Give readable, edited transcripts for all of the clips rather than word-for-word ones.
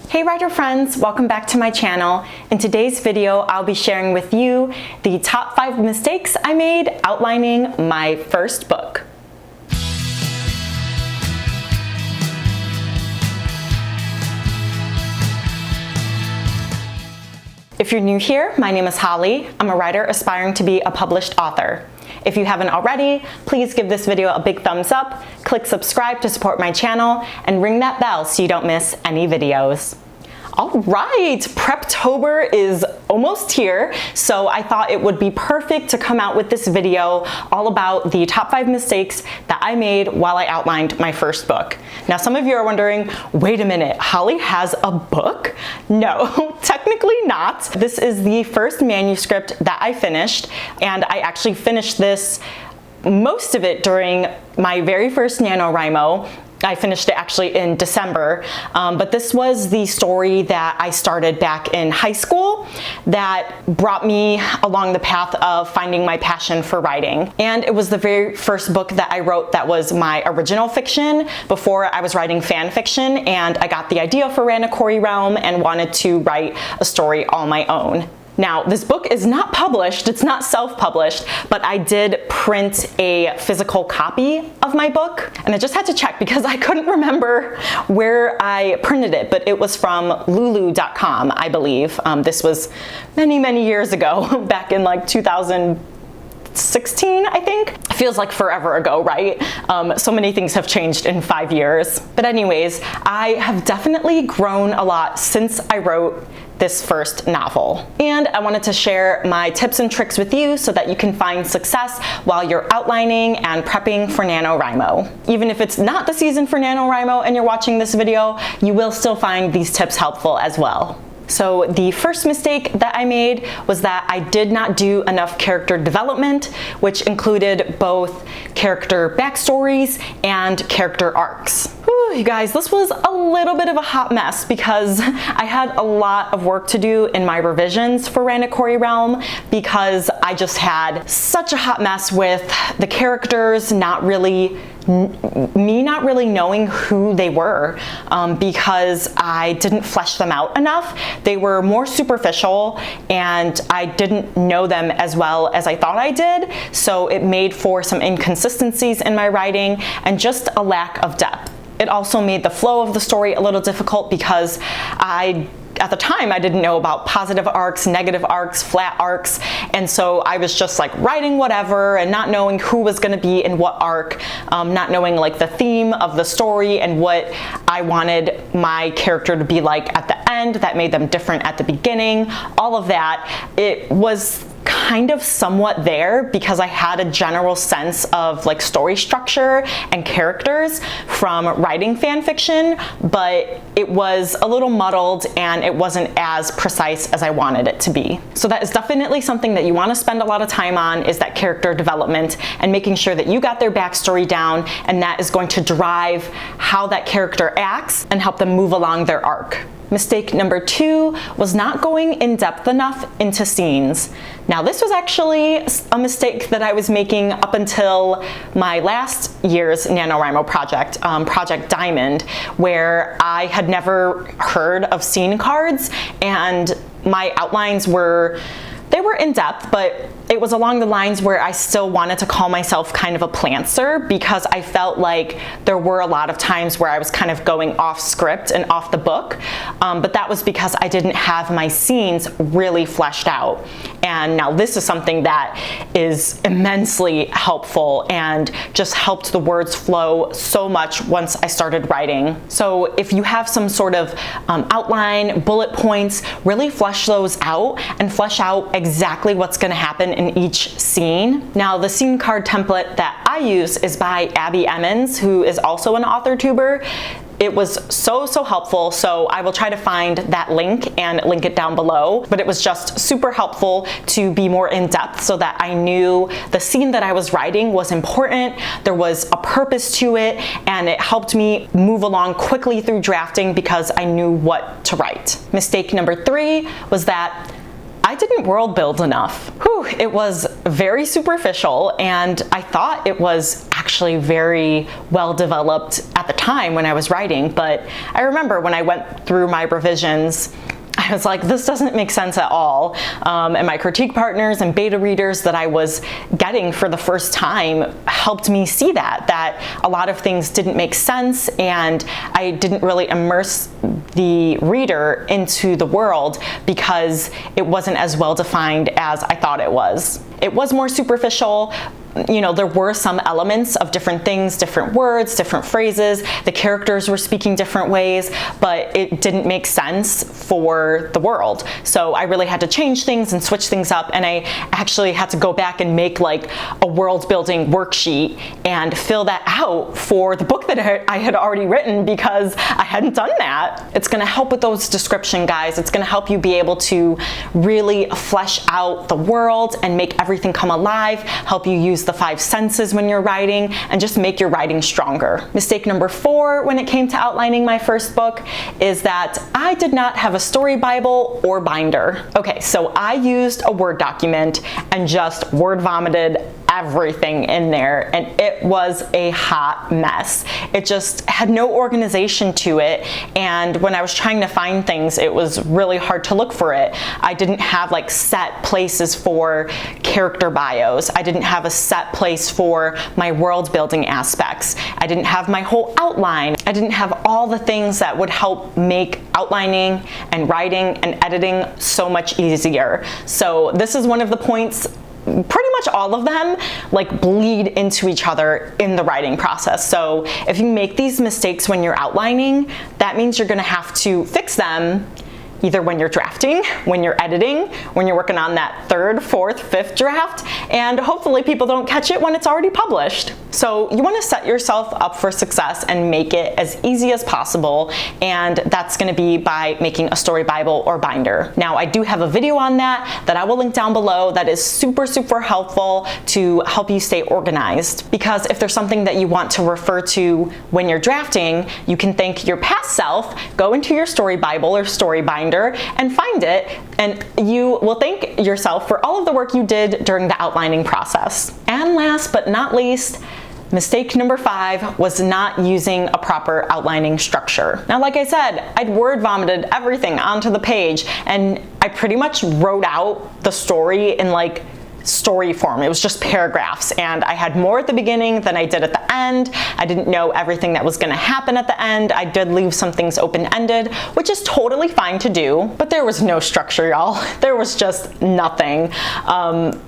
Hey writer friends, welcome back to my channel. In today's video, I'll be sharing with you the top 5 mistakes I made outlining my first book. If you're new here, my name is Holly. I'm a writer aspiring to be a published author. If you haven't already, please give this video a big thumbs up, click subscribe to support my channel, and ring that bell so you don't miss any videos. All right, Preptober is almost here, so I thought it would be perfect to come out with this video all about the top 5 mistakes that I made while I outlined my first book. Now, some of you are wondering, wait a minute, Holly has a book? No, technically not. This is the first manuscript that I finished, and I actually finished this, most of it during my very first NaNoWriMo. I finished it actually in December, but this was the story that I started back in high school that brought me along the path of finding my passion for writing. And it was the very first book that I wrote that was my original fiction before I was writing fan fiction, and I got the idea for Ranakori Realm and wanted to write a story all my own. Now, this book is not published, it's not self-published, but I did print a physical copy of my book, and I just had to check because I couldn't remember where I printed it, but it was from lulu.com, I believe. This was many, many years ago, back in like 2016, I think. It feels like forever ago, right? So many things have changed in 5 years. But anyways, I have definitely grown a lot since I wrote this first novel. And I wanted to share my tips and tricks with you so that you can find success while you're outlining and prepping for NaNoWriMo. Even if it's not the season for NaNoWriMo and you're watching this video, you will still find these tips helpful as well. So the first mistake that I made was that I did not do enough character development, which included both character backstories and character arcs. Whew, you guys, this was a little bit of a hot mess because I had a lot of work to do in my revisions for Ranakori Realm because I just had such a hot mess with the characters not really knowing who they were because I didn't flesh them out enough. They were more superficial and I didn't know them as well as I thought I did, so it made for some inconsistencies in my writing and just a lack of depth. It also made the flow of the story a little difficult because at the time, I didn't know about positive arcs, negative arcs, flat arcs, and so I was just like writing whatever and not knowing who was going to be in what arc, not knowing like the theme of the story and what I wanted my character to be like at the end that made them different at the beginning. All of that, it was kind of somewhat there because I had a general sense of like story structure and characters from writing fan fiction, but it was a little muddled and it wasn't as precise as I wanted it to be. So that is definitely something that you want to spend a lot of time on, is that character development and making sure that you got their backstory down, and that is going to drive how that character acts and help them move along their arc. Mistake number 2 was not going in depth enough into scenes. Now, this was actually a mistake that I was making up until my last year's NaNoWriMo project, Project Diamond, where I had never heard of scene cards, and my outlines were in depth, but it was along the lines where I still wanted to call myself kind of a plantser because I felt like there were a lot of times where I was kind of going off script and off the book, but that was because I didn't have my scenes really fleshed out. And now this is something that is immensely helpful and just helped the words flow so much once I started writing. So if you have some sort of outline, bullet points, really flesh those out and flesh out exactly what's going to happen in each scene. Now, the scene card template that I use is by Abby Emmons, who is also an author tuber. It was so helpful, so I will try to find that link and link it down below. But it was just super helpful to be more in depth so that I knew the scene that I was writing was important, there was a purpose to it, and it helped me move along quickly through drafting because I knew what to write. Mistake number 3 was that I didn't world build enough. Whew, it was very superficial, and I thought it was actually very well developed at the time when I was writing, but I remember when I went through my revisions, I was like, this doesn't make sense at all. And my critique partners and beta readers that I was getting for the first time helped me see that a lot of things didn't make sense, and I didn't really immerse the reader into the world because it wasn't as well defined as I thought it was. It was more superficial. You know, there were some elements of different things, different words, different phrases. The characters were speaking different ways, but it didn't make sense for the world. So I really had to change things and switch things up, and I actually had to go back and make like a world building worksheet and fill that out for the book that I had already written because I hadn't done that. It's going to help with those description guides. It's going to help you be able to really flesh out the world and make everything come alive, help you use the 5 senses when you're writing, and just make your writing stronger. Mistake number 4 when it came to outlining my first book is that I did not have a story Bible or binder. Okay, so I used a Word document and just word vomited everything in there, and it was a hot mess. It just had no organization to it, and when I was trying to find things, it was really hard to look for it. I didn't have like set places for character bios. I didn't have a set place for my world building aspects. I didn't have my whole outline. I didn't have all the things that would help make outlining and writing and editing so much easier. So this is one of the points. Pretty much all of them like bleed into each other in the writing process. So if you make these mistakes when you're outlining, that means you're going to have to fix them either when you're drafting, when you're editing, when you're working on that 3rd, 4th, 5th draft, and hopefully people don't catch it when it's already published. So you want to set yourself up for success and make it as easy as possible, and that's going to be by making a story Bible or binder. Now, I do have a video on that I will link down below that is super helpful to help you stay organized, because if there's something that you want to refer to when you're drafting, you can thank your past self, go into your story Bible or story binder and find it, and you will thank yourself for all of the work you did during the outlining process. And last but not least, mistake number 5 was not using a proper outlining structure. Now, like I said, I'd word vomited everything onto the page, and I pretty much wrote out the story in like story form. It was just paragraphs, and I had more at the beginning than I did at the end. I didn't know everything that was going to happen at the end. I did leave some things open-ended, which is totally fine to do, but there was no structure, y'all. There was just nothing.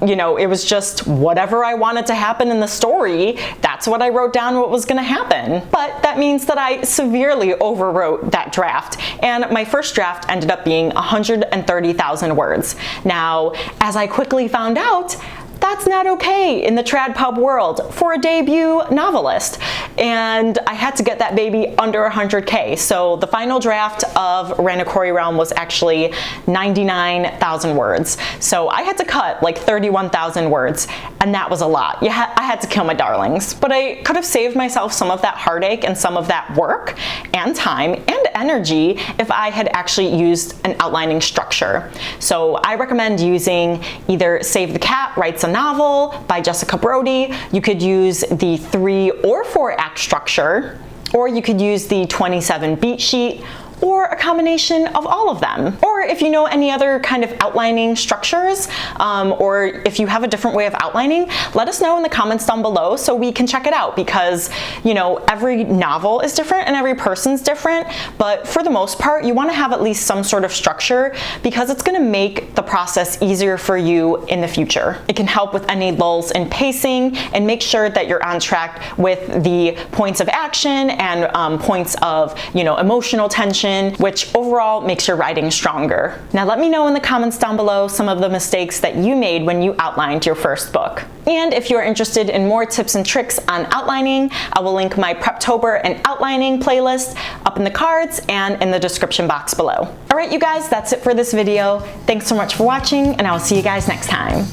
You know, it was just whatever I wanted to happen in the story. That's what I wrote down what was going to happen. But that means that I severely overwrote that draft, and my first draft ended up being 130,000 words. Now, as I quickly found out, that's not okay in the trad pub world for a debut novelist, and I had to get that baby under 100K. So the final draft of Ranakori Realm was actually 99,000 words. So I had to cut like 31,000 words, and that was a lot. I had to kill my darlings, but I could have saved myself some of that heartache and some of that work and time and energy if I had actually used an outlining structure. So I recommend using either Save the Cat Writes a Novel by Jessica Brody. You could use the 3 or 4 act structure, or you could use the 27 beat sheet, or a combination of all of them. Or if you know any other kind of outlining structures, or if you have a different way of outlining, let us know in the comments down below so we can check it out, because you know, every novel is different and every person's different, but for the most part, you want to have at least some sort of structure, because it's going to make the process easier for you in the future. It can help with any lulls in pacing and make sure that you're on track with the points of action and points of, you know, emotional tension, which overall makes your writing stronger. Now let me know in the comments down below some of the mistakes that you made when you outlined your first book. And if you're interested in more tips and tricks on outlining, I will link my Preptober and outlining playlist up in the cards and in the description box below. All right, you guys, that's it for this video. Thanks so much for watching, and I will see you guys next time.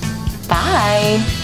Bye.